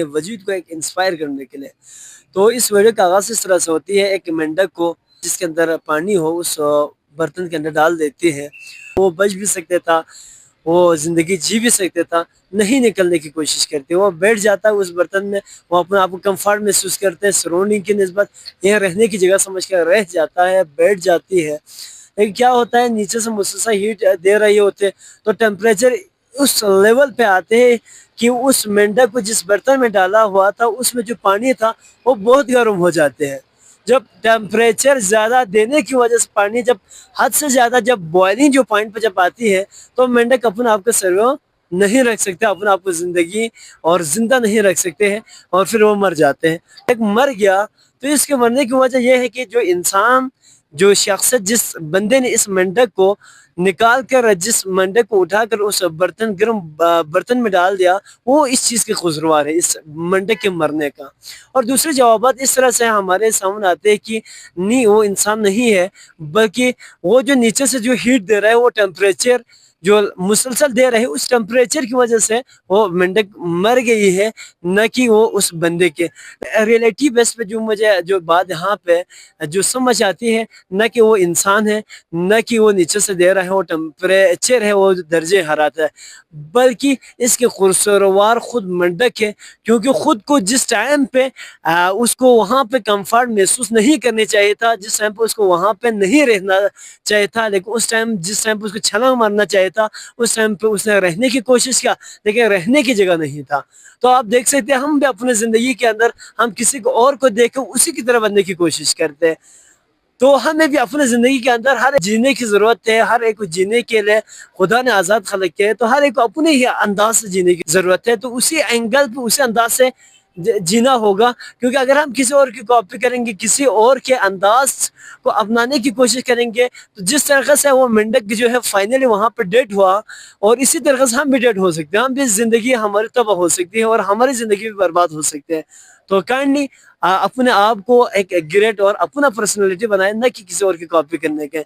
وجود کو ایک انسپائر کرنے کے لیے۔ تو اس ویڈیو کا آغاز اس طرح سے ہوتی ہے، ایک مینڈک کو جس کے اندر پانی ہو اس برتن کے اندر ڈال دیتی ہے، وہ بچ بھی سکتا تھا، وہ زندگی جی بھی سکتا تھا، نہیں نکلنے کی کوشش کرتے، وہ بیٹھ جاتا ہے اس برتن میں، وہ اپنے آپ کو کمفرٹ محسوس کرتے ہیں، سراؤنڈنگ کی نسبت یہ رہنے کی جگہ سمجھ کر رہ جاتا ہے، بیٹھ جاتی ہے۔ لیکن کیا ہوتا ہے، نیچے سے مسلسل ہیٹ دے رہے ہوتے تو ٹیمپریچر اس لیول پہ آتے ہیں کہ اس مینڈک کو جس برتن میں ڈالا ہوا تھا اس میں جو پانی تھا وہ بہت گرم ہو جاتے ہیں۔ جب ٹیمپریچر زیادہ دینے کی وجہ سے پانی جب حد سے زیادہ جب بوائلنگ جو پوائنٹ پہ جب آتی ہے تو مینڈک اپنے آپ کو سروائیو نہیں رکھ سکتے، اپنے آپ کو زندگی اور زندہ نہیں رکھ سکتے ہیں، اور پھر وہ مر جاتے ہیں۔ ایک مر گیا تو اس کے مرنے کی وجہ یہ ہے کہ جو انسان، جو شخص، جس بندے نے اس مینڈک کو نکال کر، جس مینڈک کو اٹھا کر اس گرم برتن میں ڈال دیا، وہ اس چیز کے قصوروار ہے، اس مینڈک کے مرنے کا۔ اور دوسرے جوابات اس طرح سے ہمارے سامنے آتے ہیں کہ نہیں، وہ انسان نہیں ہے، بلکہ وہ جو نیچے سے جو ہیٹ دے رہا ہے، وہ ٹیمپریچر جو مسلسل دے رہے ہیں، اس ٹیمپریچر کی وجہ سے وہ مینڈک مر گئی ہے، نہ کہ وہ اس بندے کے۔ ریئلٹی بیس پہ جو مجھے جو بات یہاں پہ جو سمجھ آتی ہے، نہ کہ وہ انسان ہے، نہ کہ وہ نیچے سے دے رہا ہے وہ ٹیمپریچر ہے، وہ درجہ حرارت ہے، بلکہ اس کے قصوروار خود مینڈک ہے، کیونکہ خود کو جس ٹائم پہ اس کو وہاں پہ کمفرٹ محسوس نہیں کرنی چاہیے تھا، جس ٹائم پہ اس کو وہاں پہ نہیں رہنا چاہیے تھا، لیکن جس ٹائم پہ اس کو چھلانگ مارنا چاہیے تھا، اس ٹائم پہ اس نے رہنے کی کوشش کیا، لیکن رہنے کی جگہ نہیں تھا۔ تو آپ دیکھ سکتے ہیں، ہم بھی اپنے زندگی کے اندر ہم کسی کو اور کو دیکھ کر اسی کی طرح بننے کی کوشش کرتے ہیں۔ تو ہمیں بھی اپنے زندگی کے اندر ہر جینے کی ضرورت ہے، ہر ایک کو جینے کے لیے خدا نے آزاد خلق کیا ہے، تو ہر ایک کو اپنے ہی انداز سے جینے کی ضرورت ہے، تو اسی اینگل پہ، اسی انداز سے جینا ہوگا، کیونکہ اگر ہم کسی اور کی کاپی کریں گے، کسی اور کے انداز کو اپنانے کی کوشش کریں گے، تو جس طریقے سے وہ مینڈک جو ہے فائنلی وہاں پہ ڈیڈ ہوا، اور اسی طریقے سے ہم بھی ڈیڈ ہو سکتے ہیں، ہم بھی زندگی ہماری تباہ ہو سکتی ہے، اور ہماری زندگی بھی برباد ہو سکتے ہیں۔ تو کائنڈلی اپنے آپ کو ایک گریٹ اور اپنا پرسنالٹی بنائیں، نہ کہ کسی اور کی کاپی کرنے کے۔